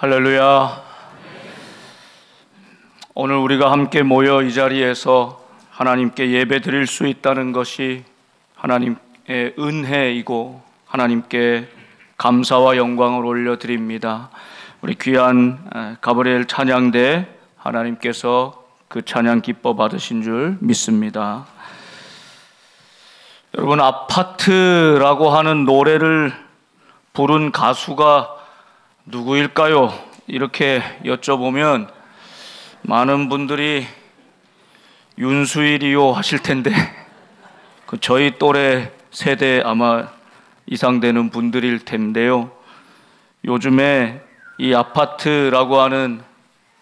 할렐루야. 오늘 우리가 함께 모여 이 자리에서 하나님께 예배 드릴 수 있다는 것이 하나님의 은혜이고 하나님께 감사와 영광을 올려드립니다. 우리 귀한 가브리엘 찬양대 하나님께서 그 찬양 기뻐 받으신 줄 믿습니다. 여러분, 아파트라고 하는 노래를 부른 가수가 누구일까요? 이렇게 여쭤보면 많은 분들이 윤수일이요 하실 텐데 저희 또래 세대 아마 이상 되는 분들일 텐데요. 요즘에 이 아파트라고 하는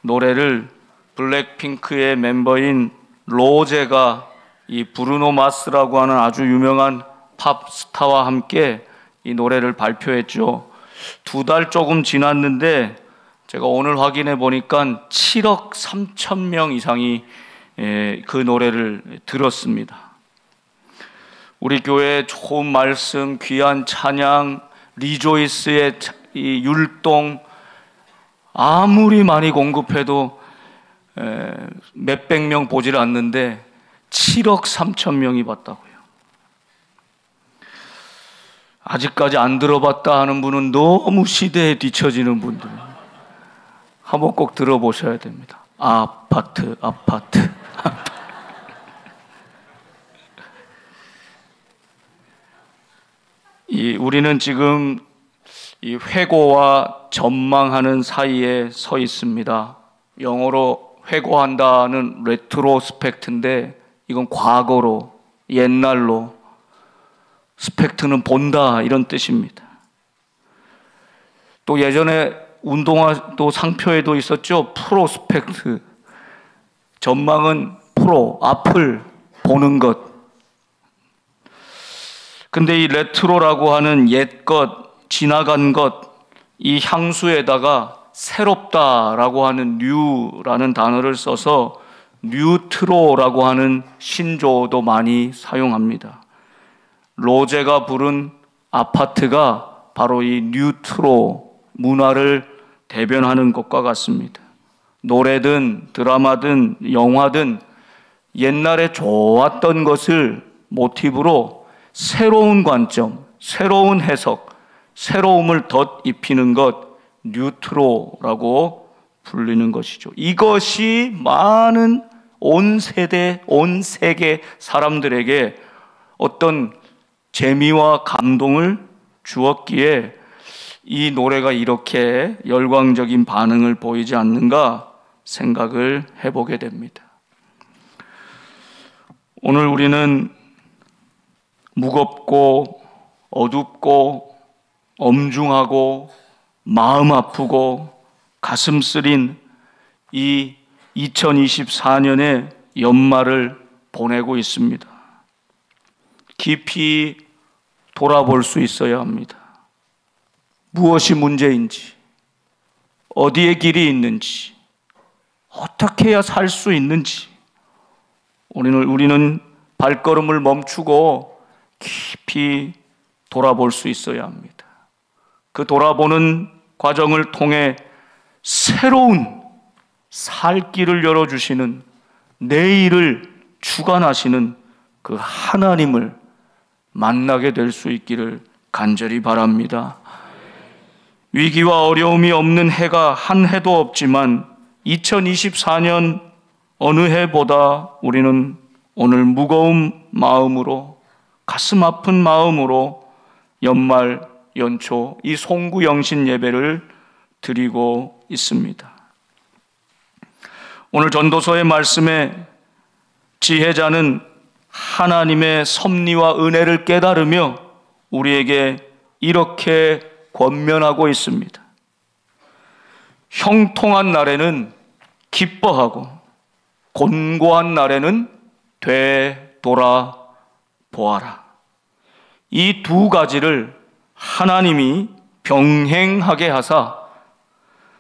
노래를 블랙핑크의 멤버인 로제가 이 브루노 마스라고 하는 아주 유명한 팝 스타와 함께 이 노래를 발표했죠. 2달 조금 지났는데 제가 오늘 확인해 보니까 7억 3천 명 이상이 그 노래를 들었습니다. 우리 교회 좋은 말씀, 귀한 찬양, 리조이스의 이 율동 아무리 많이 공급해도 몇백 명 보질 않는데 7억 3천 명이 봤다고요. 아직까지 안 들어봤다 하는 분은 너무 시대에 뒤처지는 분들. 한번 꼭 들어보셔야 됩니다. 아파트. 우리는 지금 이 회고와 전망하는 사이에 서 있습니다. 영어로 회고한다는 레트로스펙트인데 이건 과거로, 옛날로, 스펙트는 본다 이런 뜻입니다. 또 예전에 운동화 또 상표에도 있었죠. 프로스펙트. 전망은 프로, 앞을 보는 것. 근데 이 레트로라고 하는 옛것, 지나간 것, 이 향수에다가 새롭다라고 하는 뉴라는 단어를 써서 뉴트로라고 하는 신조어도 많이 사용합니다. 로제가 부른 아파트가 바로 이 뉴트로 문화를 대변하는 것과 같습니다. 노래든 드라마든 영화든 옛날에 좋았던 것을 모티브로 새로운 관점, 새로운 해석, 새로움을 덧입히는 것, 뉴트로라고 불리는 것이죠. 이것이 많은 온 세대, 온 세계 사람들에게 어떤 재미와 감동을 주었기에 이 노래가 이렇게 열광적인 반응을 보이지 않는가 생각을 해보게 됩니다. 오늘 우리는 무겁고 어둡고 엄중하고 마음 아프고 가슴 쓰린 이 2024년의 연말을 보내고 있습니다. 깊이 돌아볼 수 있어야 합니다. 무엇이 문제인지, 어디에 길이 있는지, 어떻게 해야 살 수 있는지 우리는 발걸음을 멈추고 깊이 돌아볼 수 있어야 합니다. 그 돌아보는 과정을 통해 새로운 살 길을 열어주시는, 내일을 주관하시는 그 하나님을 만나게 될 수 있기를 간절히 바랍니다. 위기와 어려움이 없는 해가 한 해도 없지만 2024년 어느 해보다 우리는 오늘 무거운 마음으로, 가슴 아픈 마음으로 연말 연초 이 송구영신 예배를 드리고 있습니다. 오늘 전도서의 말씀에 지혜자는 하나님의 섭리와 은혜를 깨달으며 우리에게 이렇게 권면하고 있습니다. 형통한 날에는 기뻐하고 곤고한 날에는 되돌아보아라. 이 두 가지를 하나님이 병행하게 하사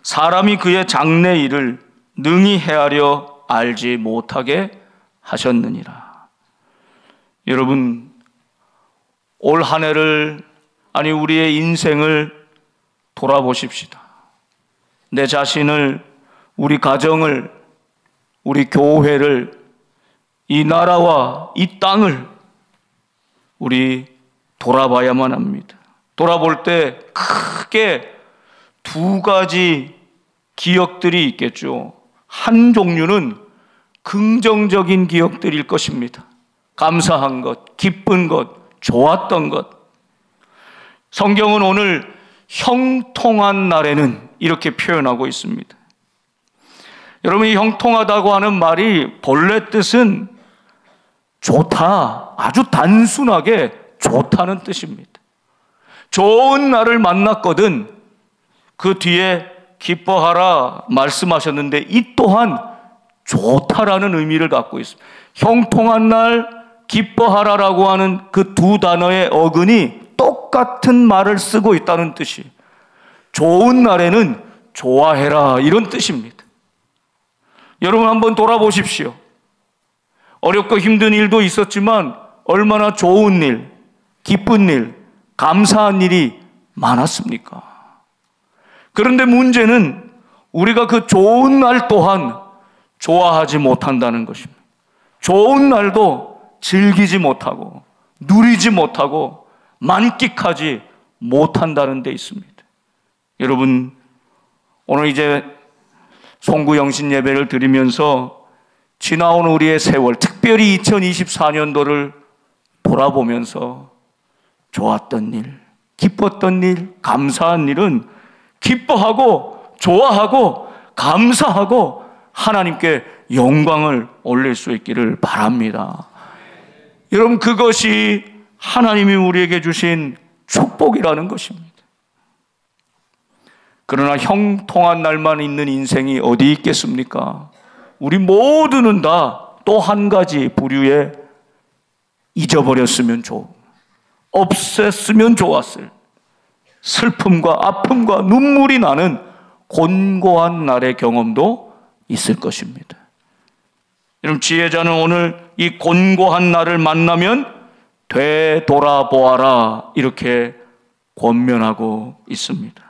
사람이 그의 장래 일을 능히 헤아려 알지 못하게 하셨느니라. 여러분, 올 한 해를, 아니 우리의 인생을 돌아보십시다. 내 자신을, 우리 가정을, 우리 교회를, 이 나라와 이 땅을 우리 돌아봐야만 합니다. 돌아볼 때 크게 두 가지 기억들이 있겠죠. 한 종류는 긍정적인 기억들일 것입니다. 감사한 것, 기쁜 것, 좋았던 것. 성경은 오늘 형통한 날에는 이렇게 표현하고 있습니다. 여러분, 이 형통하다고 하는 말이 본래 뜻은 좋다, 아주 단순하게 좋다는 뜻입니다. 좋은 날을 만났거든 그 뒤에 기뻐하라 말씀하셨는데, 이 또한 좋다라는 의미를 갖고 있습니다. 형통한 날, 기뻐하라라고 하는 그 두 단어의 어근이 똑같은 말을 쓰고 있다는 뜻이, 좋은 날에는 좋아해라, 이런 뜻입니다. 여러분 한번 돌아보십시오. 어렵고 힘든 일도 있었지만 얼마나 좋은 일, 기쁜 일, 감사한 일이 많았습니까? 그런데 문제는 우리가 그 좋은 날 또한 좋아하지 못한다는 것입니다. 좋은 날도 즐기지 못하고 누리지 못하고 만끽하지 못한다는 데 있습니다. 여러분, 오늘 이제 송구영신 예배를 드리면서 지나온 우리의 세월, 특별히 2024년도를 돌아보면서 좋았던 일, 기뻤던 일, 감사한 일은 기뻐하고 좋아하고 감사하고 하나님께 영광을 올릴 수 있기를 바랍니다. 여러분, 그것이 하나님이 우리에게 주신 축복이라는 것입니다. 그러나 형통한 날만 있는 인생이 어디 있겠습니까? 우리 모두는 다 또 한 가지 부류에 잊어버렸으면 없앴으면 좋았을 슬픔과 아픔과 눈물이 나는 곤고한 날의 경험도 있을 것입니다. 여러분, 지혜자는 오늘 이 곤고한 날을 만나면 되돌아보아라, 이렇게 권면하고 있습니다.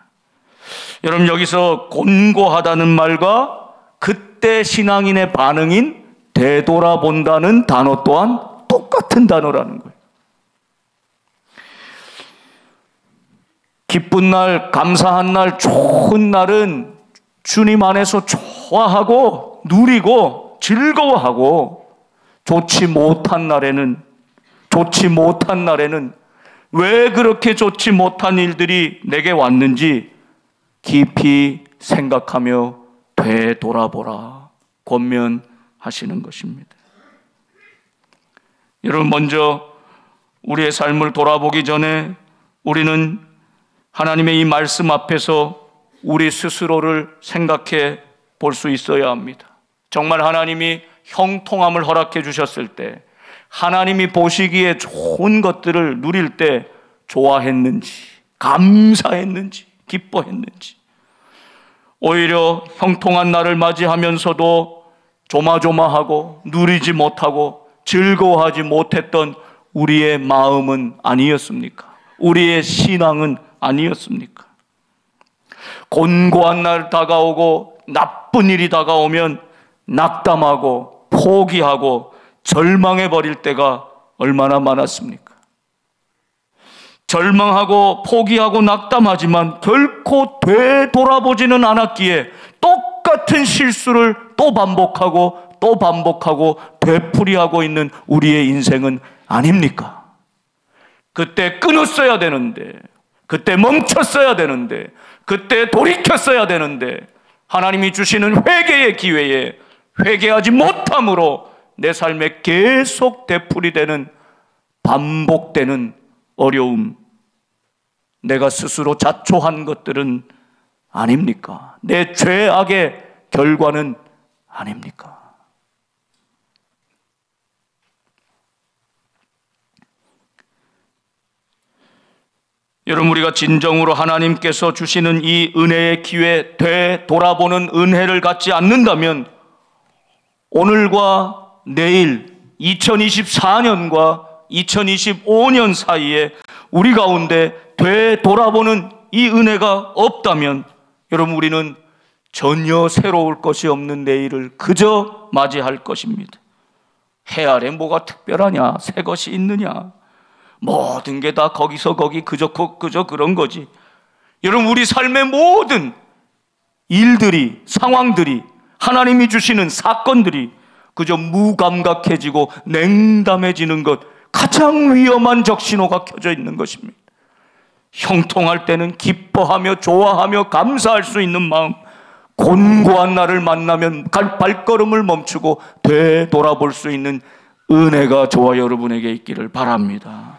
여러분, 여기서 곤고하다는 말과 그때 신앙인의 반응인 되돌아본다는 단어 또한 똑같은 단어라는 거예요. 기쁜 날, 감사한 날, 좋은 날은 주님 안에서 좋아하고 누리고 즐거워하고, 좋지 못한 날에는 왜 그렇게 좋지 못한 일들이 내게 왔는지 깊이 생각하며 되돌아보라 권면하시는 것입니다. 여러분, 먼저 우리의 삶을 돌아보기 전에 우리는 하나님의 이 말씀 앞에서 우리 스스로를 생각해 볼 수 있어야 합니다. 정말 하나님이 형통함을 허락해 주셨을 때, 하나님이 보시기에 좋은 것들을 누릴 때 좋아했는지, 감사했는지, 기뻐했는지, 오히려 형통한 날을 맞이하면서도 조마조마하고 누리지 못하고 즐거워하지 못했던 우리의 마음은 아니었습니까? 우리의 신앙은 아니었습니까? 곤고한 날 다가오고 나쁜 일이 다가오면 낙담하고 포기하고 절망해버릴 때가 얼마나 많았습니까? 절망하고 포기하고 낙담하지만 결코 되돌아보지는 않았기에 똑같은 실수를 또 반복하고 되풀이하고 있는 우리의 인생은 아닙니까? 그때 끊었어야 되는데, 그때 멈췄어야 되는데, 그때 돌이켰어야 되는데, 하나님이 주시는 회개의 기회에 회개하지 못함으로 내 삶에 계속 되풀이되는, 반복되는 어려움, 내가 스스로 자초한 것들은 아닙니까? 내 죄악의 결과는 아닙니까? 여러분, 우리가 진정으로 하나님께서 주시는 이 은혜의 기회, 되돌아보는 은혜를 갖지 않는다면 오늘과 내일, 2024년과 2025년 사이에 우리 가운데 되돌아보는 이 은혜가 없다면, 여러분, 우리는 전혀 새로울 것이 없는 내일을 그저 맞이할 것입니다. 해 아래 뭐가 특별하냐? 새 것이 있느냐? 모든 게 다 거기서 거기 그저 그런 거지. 여러분, 우리 삶의 모든 일들이, 상황들이, 하나님이 주시는 사건들이 그저 무감각해지고 냉담해지는 것, 가장 위험한 적신호가 켜져 있는 것입니다. 형통할 때는 기뻐하며 좋아하며 감사할 수 있는 마음, 곤고한 나를 만나면 발걸음을 멈추고 되돌아볼 수 있는 은혜가 저와 여러분에게 있기를 바랍니다.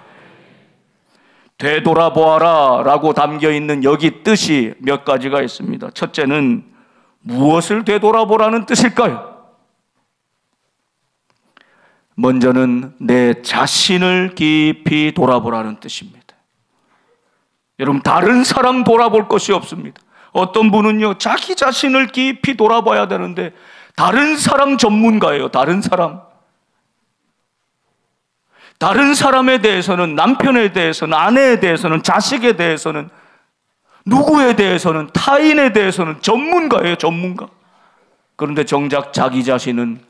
되돌아보아라 라고 담겨있는 여기 뜻이 몇 가지가 있습니다. 첫째는 무엇을 되돌아보라는 뜻일까요? 먼저는 내 자신을 깊이 돌아보라는 뜻입니다. 여러분, 다른 사람 돌아볼 것이 없습니다. 어떤 분은요, 자기 자신을 깊이 돌아봐야 되는데 다른 사람 전문가예요. 다른 사람에 대해서는, 남편에 대해서는, 아내에 대해서는, 자식에 대해서는, 누구에 대해서는, 타인에 대해서는 전문가예요. 전문가. 그런데 정작 자기 자신은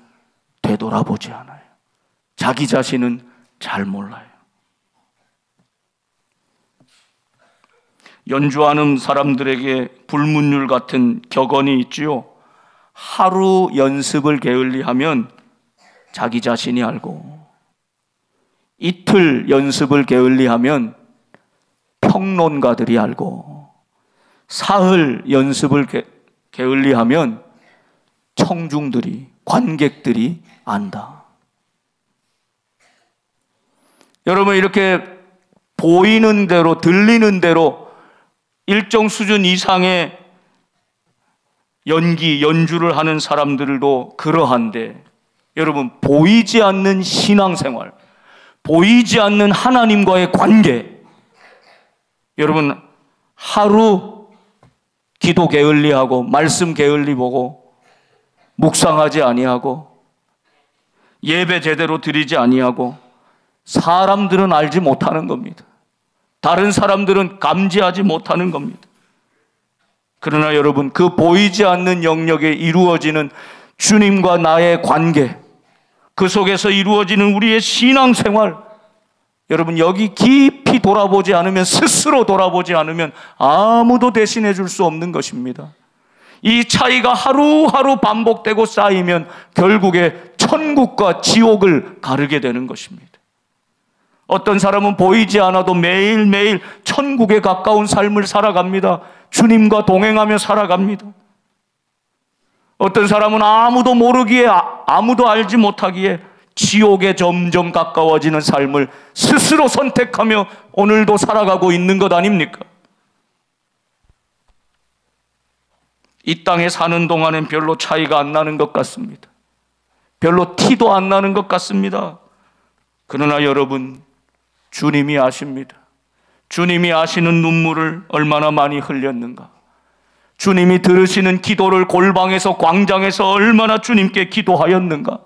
되돌아보지 않아요. 자기 자신은 잘 몰라요. 연주하는 사람들에게 불문율 같은 격언이 있지요. 하루 연습을 게을리하면 자기 자신이 알고, 이틀 연습을 게을리하면 평론가들이 알고, 사흘 연습을 게을리하면 청중들이, 관객들이 안다. 여러분, 이렇게 보이는 대로, 들리는 대로 일정 수준 이상의 연주를 하는 사람들도 그러한데, 여러분, 보이지 않는 신앙생활, 보이지 않는 하나님과의 관계, 여러분, 하루 기도 게을리하고 말씀 게을리 보고 묵상하지 아니하고 예배 제대로 드리지 아니하고 사람들은 알지 못하는 겁니다. 다른 사람들은 감지하지 못하는 겁니다. 그러나 여러분, 그 보이지 않는 영역에 이루어지는 주님과 나의 관계, 그 속에서 이루어지는 우리의 신앙생활, 여러분, 여기 깊이 돌아보지 않으면, 스스로 돌아보지 않으면 아무도 대신해 줄 수 없는 것입니다. 이 차이가 하루하루 반복되고 쌓이면 결국에 천국과 지옥을 가르게 되는 것입니다. 어떤 사람은 보이지 않아도 매일매일 천국에 가까운 삶을 살아갑니다. 주님과 동행하며 살아갑니다. 어떤 사람은 아무도 모르기에, 아무도 알지 못하기에 지옥에 점점 가까워지는 삶을 스스로 선택하며 오늘도 살아가고 있는 것 아닙니까? 이 땅에 사는 동안엔 별로 차이가 안 나는 것 같습니다. 별로 티도 안 나는 것 같습니다. 그러나 여러분, 주님이 아십니다. 주님이 아시는 눈물을 얼마나 많이 흘렸는가. 주님이 들으시는 기도를 골방에서, 광장에서 얼마나 주님께 기도하였는가.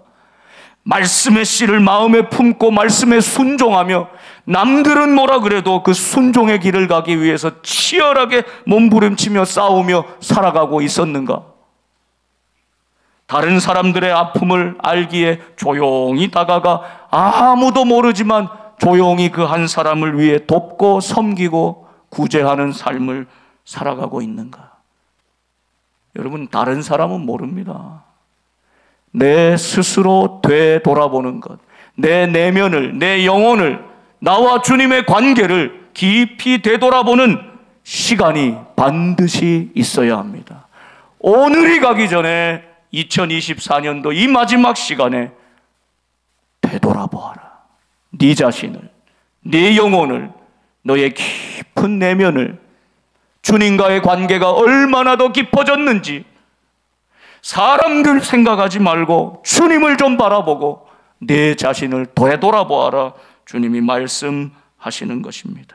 말씀의 씨를 마음에 품고 말씀에 순종하며 남들은 뭐라 그래도 그 순종의 길을 가기 위해서 치열하게 몸부림치며 싸우며 살아가고 있었는가. 다른 사람들의 아픔을 알기에 조용히 다가가 아무도 모르지만 조용히 그 한 사람을 위해 돕고 섬기고 구제하는 삶을 살아가고 있는가. 여러분, 다른 사람은 모릅니다. 내 스스로 되돌아보는 것, 내 내면을, 내 영혼을, 나와 주님의 관계를 깊이 되돌아보는 시간이 반드시 있어야 합니다. 오늘이 가기 전에 2024년도 이 마지막 시간에 되돌아보아라. 네 자신을, 네 영혼을, 너의 깊은 내면을, 주님과의 관계가 얼마나 더 깊어졌는지 사람들 생각하지 말고 주님을 좀 바라보고 내 자신을 되돌아보아라. 주님이 말씀하시는 것입니다.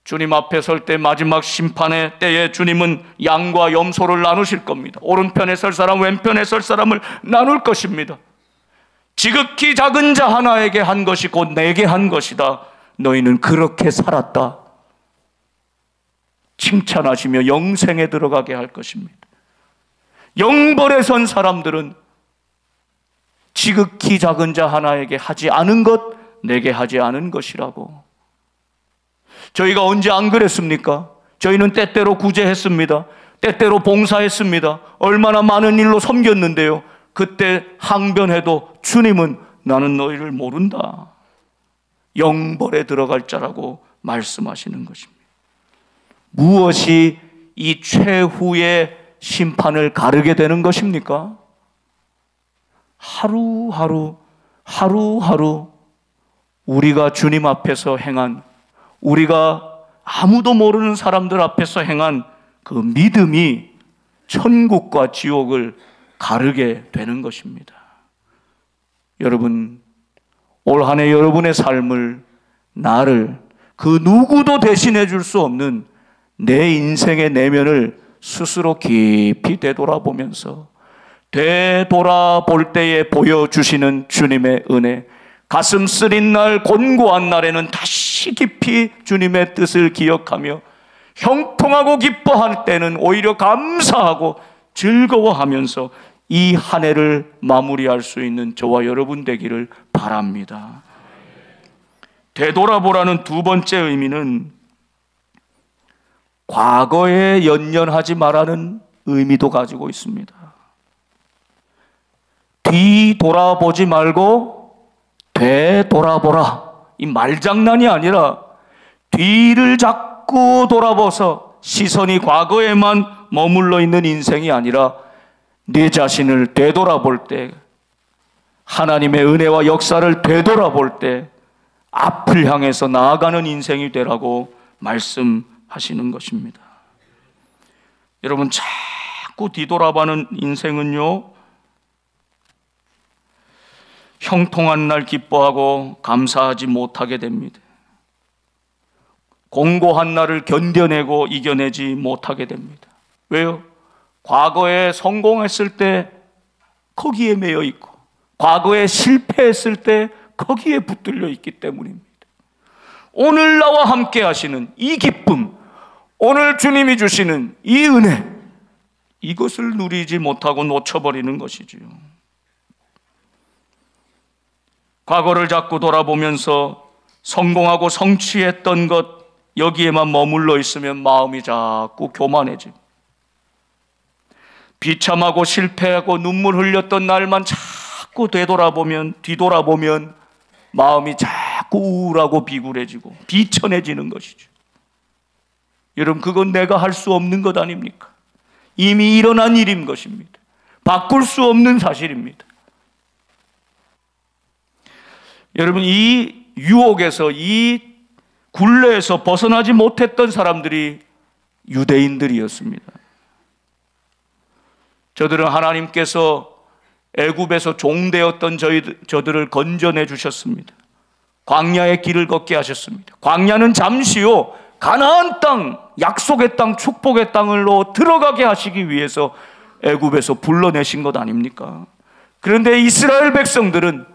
주님 앞에 설 때 마지막 심판의 때에 주님은 양과 염소를 나누실 겁니다. 오른편에 설 사람, 왼편에 설 사람을 나눌 것입니다. 지극히 작은 자 하나에게 한 것이 곧 내게 한 것이다. 너희는 그렇게 살았다. 칭찬하시며 영생에 들어가게 할 것입니다. 영벌에 선 사람들은 지극히 작은 자 하나에게 하지 않은 것 내게 하지 않은 것이라고. 저희가 언제 안 그랬습니까? 저희는 때때로 구제했습니다. 때때로 봉사했습니다. 얼마나 많은 일로 섬겼는데요. 그때 항변해도 주님은 나는 너희를 모른다, 영벌에 들어갈 자라고 말씀하시는 것입니다. 무엇이 이 최후의 심판을 가르게 되는 것입니까? 하루하루 우리가 주님 앞에서 행한, 우리가 아무도 모르는 사람들 앞에서 행한 그 믿음이 천국과 지옥을 가르게 되는 것입니다. 여러분, 올 한 해 여러분의 삶을, 나를, 그 누구도 대신해 줄 수 없는 내 인생의 내면을 스스로 깊이 되돌아보면서, 되돌아볼 때에 보여주시는 주님의 은혜, 가슴 쓰린 날, 곤고한 날에는 다시 깊이 주님의 뜻을 기억하며, 형통하고 기뻐할 때는 오히려 감사하고 즐거워하면서 이 한 해를 마무리할 수 있는 저와 여러분 되기를 바랍니다. 되돌아보라는 두 번째 의미는 과거에 연연하지 말라는 의미도 가지고 있습니다. 뒤돌아보지 말고 되돌아보라. 이 말장난이 아니라 뒤를 자꾸 돌아보서 시선이 과거에만 머물러 있는 인생이 아니라 네 자신을 되돌아볼 때, 하나님의 은혜와 역사를 되돌아볼 때 앞을 향해서 나아가는 인생이 되라고 말씀하시는 것입니다. 여러분, 자꾸 뒤돌아보는 인생은요, 형통한 날 기뻐하고 감사하지 못하게 됩니다. 공고한 날을 견뎌내고 이겨내지 못하게 됩니다. 왜요? 과거에 성공했을 때 거기에 매여 있고, 과거에 실패했을 때 거기에 붙들려 있기 때문입니다. 오늘 나와 함께 하시는 이 기쁨, 오늘 주님이 주시는 이 은혜, 이것을 누리지 못하고 놓쳐버리는 것이지요. 과거를 자꾸 돌아보면서 성공하고 성취했던 것, 여기에만 머물러 있으면 마음이 자꾸 교만해집니다. 비참하고 실패하고 눈물 흘렸던 날만 자꾸 뒤돌아보면 마음이 자꾸 우울하고 비굴해지고 비천해지는 것이죠. 여러분, 그건 내가 할 수 없는 것 아닙니까? 이미 일어난 일인 것입니다. 바꿀 수 없는 사실입니다. 여러분, 이 유혹에서, 이 굴레에서 벗어나지 못했던 사람들이 유대인들이었습니다. 저들은 하나님께서 애굽에서 종되었던 저들을 건져내 주셨습니다. 광야의 길을 걷게 하셨습니다. 광야는 잠시요, 가나안 땅, 약속의 땅, 축복의 땅으로 들어가게 하시기 위해서 애굽에서 불러내신 것 아닙니까? 그런데 이스라엘 백성들은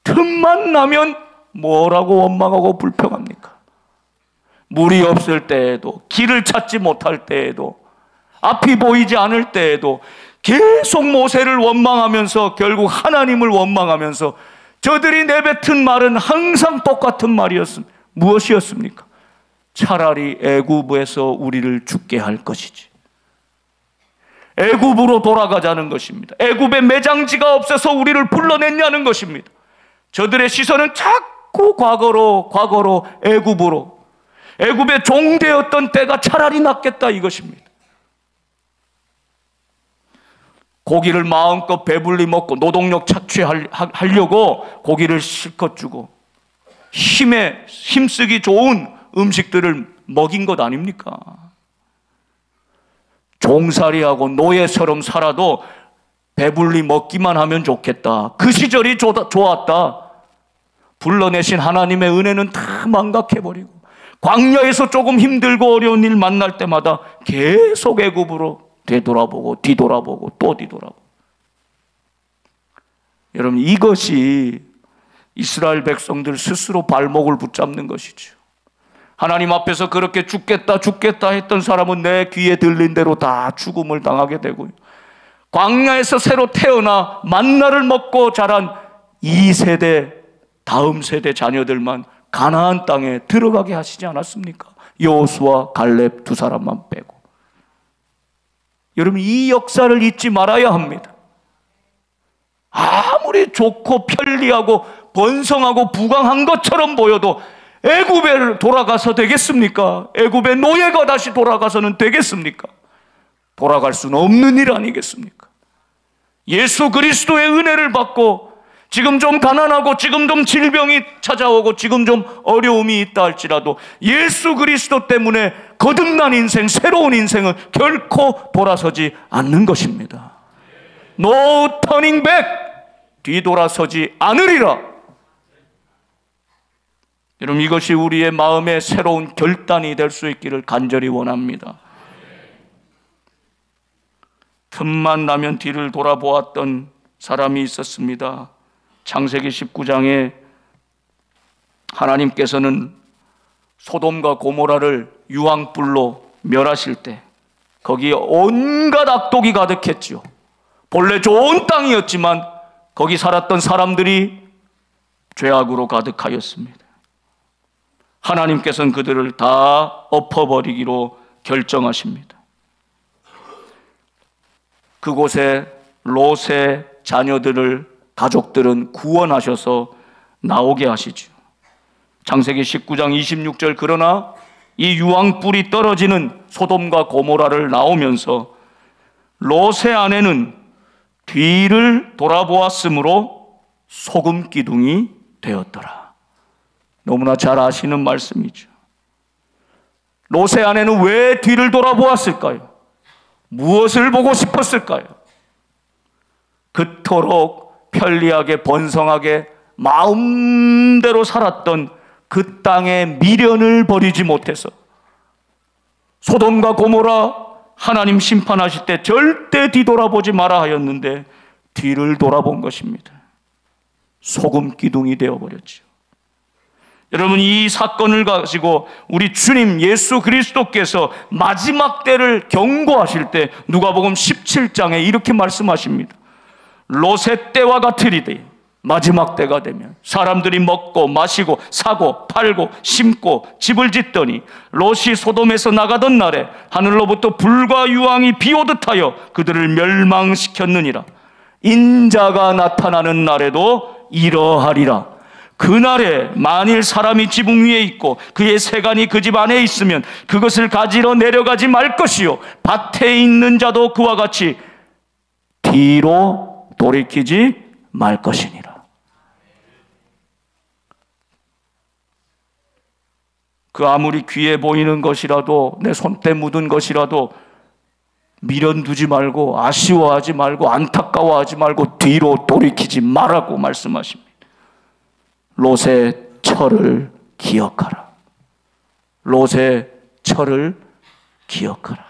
틈만 나면 뭐라고 원망하고 불평합니까? 물이 없을 때에도, 길을 찾지 못할 때에도, 앞이 보이지 않을 때에도 계속 모세를 원망하면서 결국 하나님을 원망하면서 저들이 내뱉은 말은 항상 똑같은 말이었습니다. 무엇이었습니까? 차라리 애굽에서 우리를 죽게 할 것이지, 애굽으로 돌아가자는 것입니다. 애굽에 매장지가 없어서 우리를 불러냈냐는 것입니다. 저들의 시선은 자꾸 과거로 애굽으로, 애굽에 종되었던 때가 차라리 낫겠다 이것입니다. 고기를 마음껏 배불리 먹고 노동력 착취하려고 고기를 실컷 주고 힘쓰기 좋은 음식들을 먹인 것 아닙니까? 종살이하고 노예처럼 살아도 배불리 먹기만 하면 좋겠다, 그 시절이 좋았다. 불러내신 하나님의 은혜는 다 망각해버리고 광야에서 조금 힘들고 어려운 일 만날 때마다 계속 애굽으로 되돌아보고 뒤돌아보고 또 뒤돌아보고. 여러분, 이것이 이스라엘 백성들 스스로 발목을 붙잡는 것이죠. 하나님 앞에서 그렇게 죽겠다 죽겠다 했던 사람은 내 귀에 들린 대로 다 죽음을 당하게 되고요. 광야에서 새로 태어나 만나를 먹고 자란 2세대 다음 세대 자녀들만 가나안 땅에 들어가게 하시지 않았습니까? 여호수아 갈렙 두 사람만 빼고. 여러분, 이 역사를 잊지 말아야 합니다. 아무리 좋고 편리하고 번성하고 부강한 것처럼 보여도 애굽에 돌아가서 되겠습니까? 애굽의 노예가 다시 돌아가서는 되겠습니까? 돌아갈 수는 없는 일 아니겠습니까? 예수 그리스도의 은혜를 받고 지금 좀 가난하고 지금 좀 질병이 찾아오고 지금 좀 어려움이 있다 할지라도 예수 그리스도 때문에 거듭난 인생, 새로운 인생은 결코 돌아서지 않는 것입니다. No turning back, 뒤돌아서지 않으리라. 여러분, 이것이 우리의 마음의 새로운 결단이 될 수 있기를 간절히 원합니다. 틈만 나면 뒤를 돌아보았던 사람이 있었습니다. 창세기 19장에 하나님께서는 소돔과 고모라를 유황불로 멸하실 때 거기에 온갖 악독이 가득했지요. 본래 좋은 땅이었지만 거기 살았던 사람들이 죄악으로 가득하였습니다. 하나님께서는 그들을 다 엎어버리기로 결정하십니다. 그곳에 롯의 자녀들을 가족들은 구원하셔서 나오게 하시죠. 창세기 19장 26절, 그러나 이 유황불이 떨어지는 소돔과 고모라를 나오면서 롯의 아내는 뒤를 돌아보았으므로 소금 기둥이 되었더라. 너무나 잘 아시는 말씀이죠. 롯의 아내는 왜 뒤를 돌아보았을까요? 무엇을 보고 싶었을까요? 그토록 편리하게 번성하게 마음대로 살았던 그 땅의 미련을 버리지 못해서 소돔과 고모라 하나님 심판하실 때 절대 뒤돌아보지 마라 하였는데 뒤를 돌아본 것입니다. 소금 기둥이 되어버렸죠. 여러분, 이 사건을 가지고 우리 주님 예수 그리스도께서 마지막 때를 경고하실 때 누가복음 17장에 이렇게 말씀하십니다. 롯의 때와 같으리되 마지막 때가 되면 사람들이 먹고 마시고 사고 팔고 심고 집을 짓더니 롯이 소돔에서 나가던 날에 하늘로부터 불과 유황이 비오듯 하여 그들을 멸망시켰느니라. 인자가 나타나는 날에도 이러하리라. 그날에 만일 사람이 지붕 위에 있고 그의 세간이 그 집 안에 있으면 그것을 가지러 내려가지 말 것이요 밭에 있는 자도 그와 같이 뒤로 돌이키지 말 것이니라. 그 아무리 귀해 보이는 것이라도 내 손때 묻은 것이라도 미련 두지 말고 아쉬워하지 말고 안타까워하지 말고 뒤로 돌이키지 말라고 말씀하십니다. 롯의 철을 기억하라. 롯의 철을 기억하라.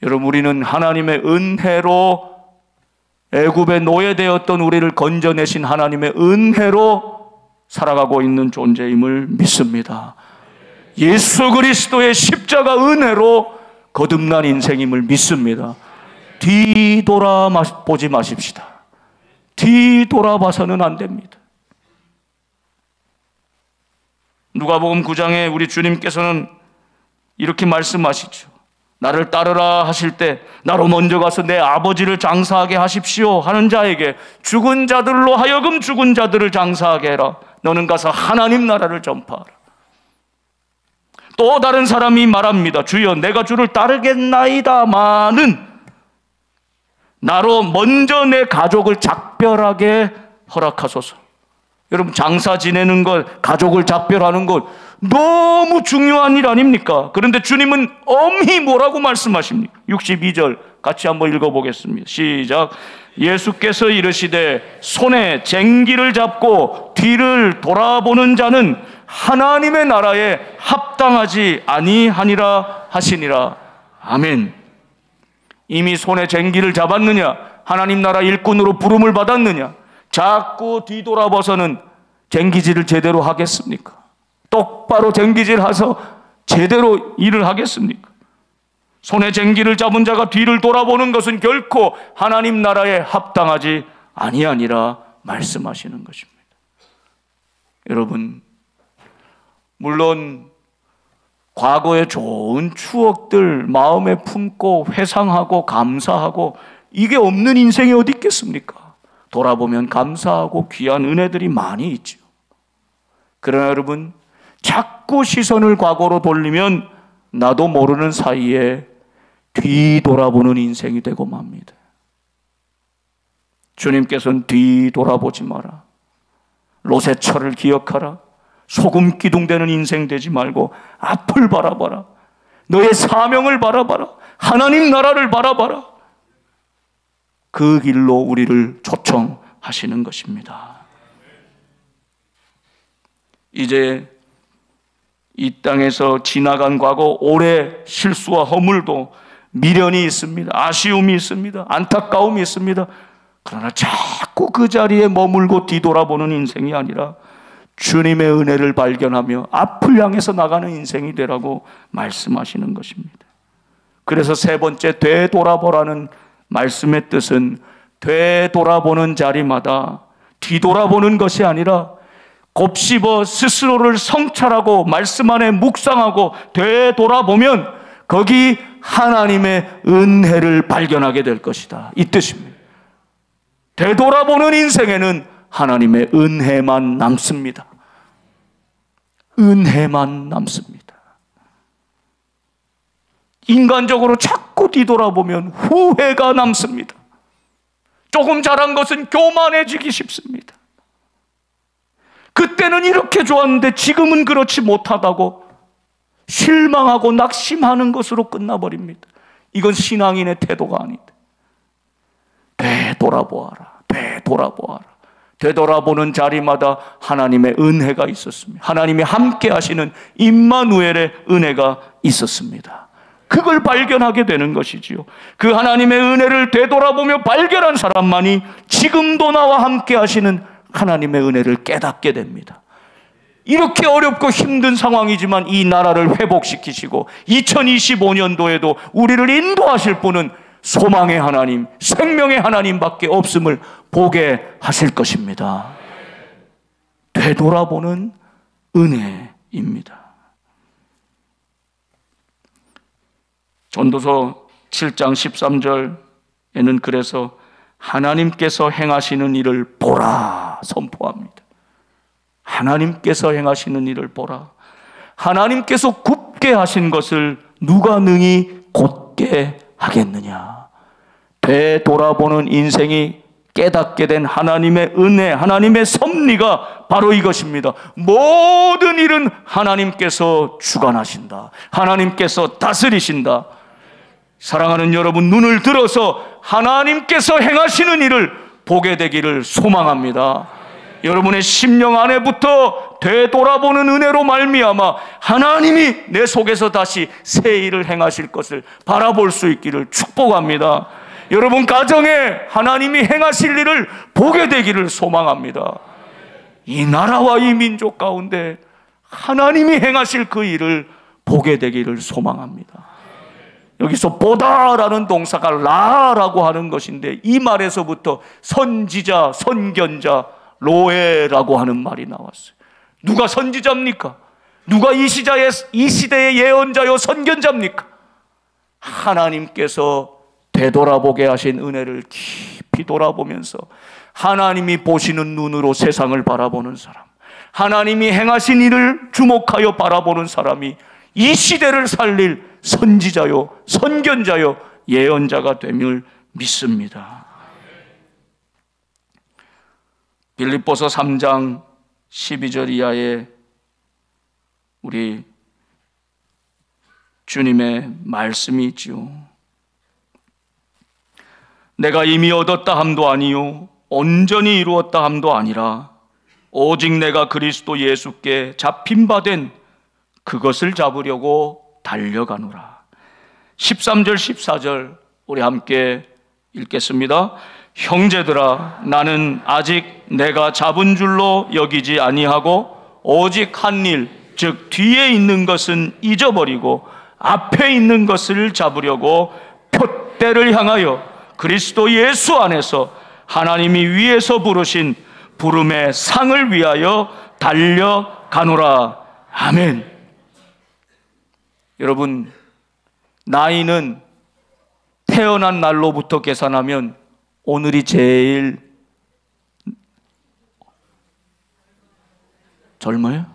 여러분, 우리는 하나님의 은혜로 애굽에 노예되었던 우리를 건져내신 하나님의 은혜로 살아가고 있는 존재임을 믿습니다. 예수 그리스도의 십자가 은혜로 거듭난 인생임을 믿습니다. 뒤돌아보지 마십시다. 뒤돌아봐서는 안 됩니다. 누가복음 9장에 우리 주님께서는 이렇게 말씀하시죠. 나를 따르라 하실 때 나로 먼저 가서 내 아버지를 장사하게 하십시오 하는 자에게 죽은 자들로 하여금 죽은 자들을 장사하게 해라. 너는 가서 하나님 나라를 전파하라. 또 다른 사람이 말합니다. 주여, 내가 주를 따르겠나이다마는 나로 먼저 내 가족을 작별하게 허락하소서. 여러분, 장사 지내는 것, 가족을 작별하는 것 너무 중요한 일 아닙니까? 그런데 주님은 엄히 뭐라고 말씀하십니까? 62절 같이 한번 읽어보겠습니다. 시작. 예수께서 이르시되 손에 쟁기를 잡고 뒤를 돌아보는 자는 하나님의 나라에 합당하지 아니하니라 하시니라. 아멘. 이미 손에 쟁기를 잡았느냐? 하나님 나라 일꾼으로 부름을 받았느냐? 자꾸 뒤돌아봐서는 쟁기질을 제대로 하겠습니까? 똑바로 쟁기질해서 제대로 일을 하겠습니까? 손에 쟁기를 잡은 자가 뒤를 돌아보는 것은 결코 하나님 나라에 합당하지 아니하니라 말씀하시는 것입니다. 여러분, 물론 과거의 좋은 추억들 마음에 품고 회상하고 감사하고 이게 없는 인생이 어디 있겠습니까? 돌아보면 감사하고 귀한 은혜들이 많이 있죠. 그러나 여러분, 자꾸 시선을 과거로 돌리면 나도 모르는 사이에 뒤돌아보는 인생이 되고 맙니다. 주님께서는 뒤돌아보지 마라. 롯의 철을 기억하라. 소금 기둥되는 인생 되지 말고 앞을 바라봐라. 너의 사명을 바라봐라. 하나님 나라를 바라봐라. 그 길로 우리를 초청하시는 것입니다. 이제 이 땅에서 지나간 과거, 올해 실수와 허물도 미련이 있습니다. 아쉬움이 있습니다. 안타까움이 있습니다. 그러나 자꾸 그 자리에 머물고 뒤돌아보는 인생이 아니라 주님의 은혜를 발견하며 앞을 향해서 나가는 인생이 되라고 말씀하시는 것입니다. 그래서 세 번째, 되돌아보라는 말씀의 뜻은 되돌아보는 자리마다 뒤돌아보는 것이 아니라 곱씹어 스스로를 성찰하고 말씀 안에 묵상하고 되돌아보면 거기 하나님의 은혜를 발견하게 될 것이다, 이 뜻입니다. 되돌아보는 인생에는 하나님의 은혜만 남습니다. 은혜만 남습니다. 인간적으로 자꾸 뒤돌아보면 후회가 남습니다. 조금 잘한 것은 교만해지기 쉽습니다. 그때는 이렇게 좋았는데 지금은 그렇지 못하다고 실망하고 낙심하는 것으로 끝나버립니다. 이건 신앙인의 태도가 아니다. 되돌아보아라. 되돌아보아라. 되돌아보는 자리마다 하나님의 은혜가 있었습니다. 하나님이 함께 하시는 임마누엘의 은혜가 있었습니다. 그걸 발견하게 되는 것이지요. 그 하나님의 은혜를 되돌아보며 발견한 사람만이 지금도 나와 함께 하시는 하나님의 은혜를 깨닫게 됩니다. 이렇게 어렵고 힘든 상황이지만 이 나라를 회복시키시고 2025년도에도 우리를 인도하실 분은 소망의 하나님, 생명의 하나님밖에 없음을 보게 하실 것입니다. 되돌아보는 은혜입니다. 전도서 7장 13절에는 그래서 하나님께서 행하시는 일을 보라 선포합니다. 하나님께서 행하시는 일을 보라. 하나님께서 굽게 하신 것을 누가 능히 곧게 하겠느냐. 되돌아보는 인생이 깨닫게 된 하나님의 은혜, 하나님의 섭리가 바로 이것입니다. 모든 일은 하나님께서 주관하신다. 하나님께서 다스리신다. 사랑하는 여러분, 눈을 들어서 하나님께서 행하시는 일을 보게 되기를 소망합니다. 여러분의 심령 안에부터 되돌아보는 은혜로 말미암아 하나님이 내 속에서 다시 새 일을 행하실 것을 바라볼 수 있기를 축복합니다. 여러분 가정에 하나님이 행하실 일을 보게 되기를 소망합니다. 이 나라와 이 민족 가운데 하나님이 행하실 그 일을 보게 되기를 소망합니다. 여기서 보다라는 동사가 라라고 하는 것인데 이 말에서부터 선지자, 선견자, 로에라고 하는 말이 나왔어요. 누가 선지자입니까? 누가 이 시대의 예언자요 선견자입니까? 하나님께서 되돌아보게 하신 은혜를 깊이 돌아보면서 하나님이 보시는 눈으로 세상을 바라보는 사람, 하나님이 행하신 일을 주목하여 바라보는 사람이 이 시대를 살릴 선지자요 선견자요 예언자가 됨을 믿습니다. 빌립보서 3장 12절 이하에 우리 주님의 말씀이 있지요. 내가 이미 얻었다 함도 아니요 온전히 이루었다 함도 아니라 오직 내가 그리스도 예수께 잡힌 바 된 그것을 잡으려고 달려가노라. 13절 14절 우리 함께 읽겠습니다. 형제들아, 나는 아직 내가 잡은 줄로 여기지 아니하고 오직 한 일, 즉 뒤에 있는 것은 잊어버리고 앞에 있는 것을 잡으려고 표대를 향하여 그리스도 예수 안에서 하나님이 위에서 부르신 부름의 상을 위하여 달려가노라. 아멘. 여러분, 나이는 태어난 날로부터 계산하면 오늘이 제일 젊어요?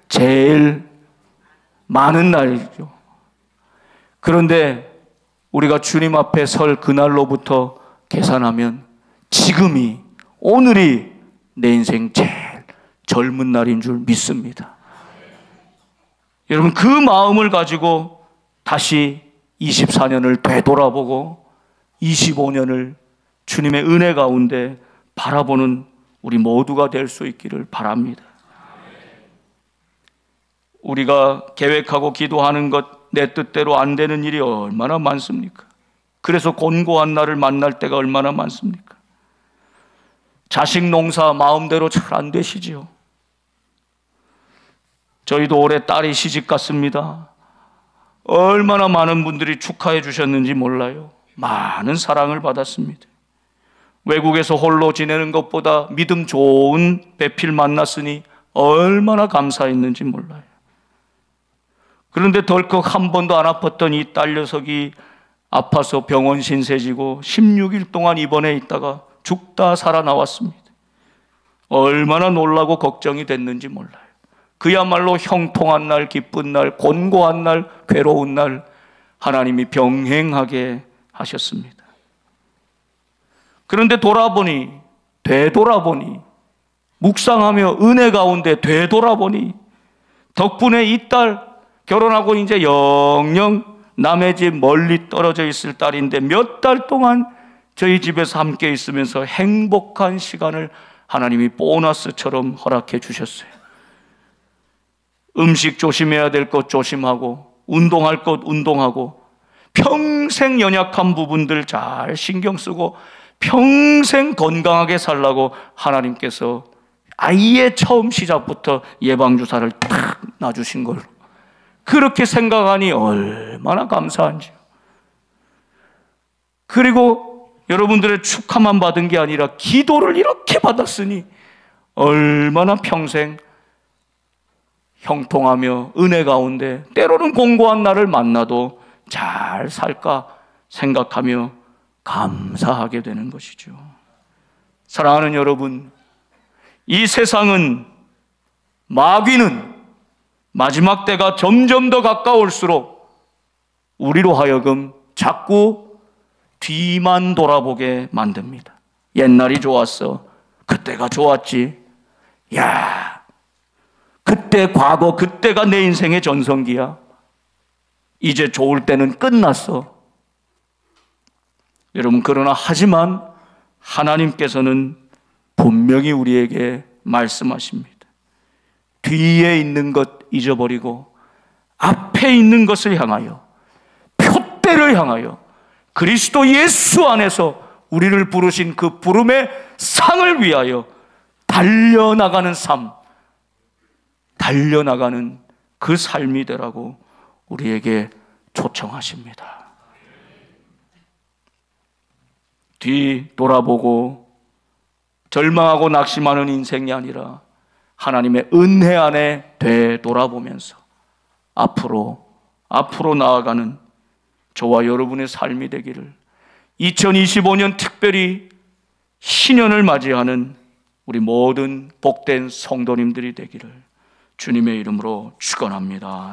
제일 많은 날이죠. 그런데 우리가 주님 앞에 설 그날로부터 계산하면 지금이, 오늘이 내 인생 제일 젊은 날인 줄 믿습니다. 여러분, 그 마음을 가지고 다시 24년을 되돌아보고 25년을 주님의 은혜 가운데 바라보는 우리 모두가 될 수 있기를 바랍니다. 우리가 계획하고 기도하는 것 내 뜻대로 안 되는 일이 얼마나 많습니까? 그래서 곤고한 날을 만날 때가 얼마나 많습니까? 자식 농사 마음대로 잘 안 되시지요. 저희도 올해 딸이 시집 갔습니다. 얼마나 많은 분들이 축하해 주셨는지 몰라요. 많은 사랑을 받았습니다. 외국에서 홀로 지내는 것보다 믿음 좋은 배필 만났으니 얼마나 감사했는지 몰라요. 그런데 덜컥 한 번도 안 아팠던 이 딸 녀석이 아파서 병원 신세지고 16일 동안 입원해 있다가 죽다 살아나왔습니다. 얼마나 놀라고 걱정이 됐는지 몰라요. 그야말로 형통한 날, 기쁜 날, 곤고한 날, 괴로운 날 하나님이 병행하게 하셨습니다. 그런데 되돌아보니 묵상하며 은혜 가운데 되돌아보니 덕분에 이 딸 결혼하고 이제 영영 남의 집 멀리 떨어져 있을 딸인데 몇 달 동안 저희 집에서 함께 있으면서 행복한 시간을 하나님이 보너스처럼 허락해 주셨어요. 음식 조심해야 될 것 조심하고 운동할 것 운동하고 평생 연약한 부분들 잘 신경 쓰고 평생 건강하게 살라고 하나님께서 아예 처음 시작부터 예방주사를 탁 놔주신 걸로 그렇게 생각하니 얼마나 감사한지요. 그리고 여러분들의 축하만 받은 게 아니라 기도를 이렇게 받았으니 얼마나 평생 형통하며 은혜 가운데 때로는 공고한 날을 만나도 잘 살까 생각하며 감사하게 되는 것이죠. 사랑하는 여러분, 이 세상은, 마귀는 마지막 때가 점점 더 가까울수록 우리로 하여금 자꾸 뒤만 돌아보게 만듭니다. 옛날이 좋았어. 그때가 좋았지. 야, 그때 과거, 그때가 내 인생의 전성기야. 이제 좋을 때는 끝났어. 여러분, 그러나 하지만 하나님께서는 분명히 우리에게 말씀하십니다. 뒤에 있는 것 잊어버리고 앞에 있는 것을 향하여, 표대를 향하여 그리스도 예수 안에서 우리를 부르신 그 부름의 상을 위하여 달려나가는 삶, 달려나가는 그 삶이 되라고 우리에게 초청하십니다. 뒤 돌아보고 절망하고 낙심하는 인생이 아니라 하나님의 은혜 안에 되돌아보면서 앞으로 나아가는 저와 여러분의 삶이 되기를, 2025년 특별히 신년을 맞이하는 우리 모든 복된 성도님들이 되기를 주님의 이름으로 축원합니다.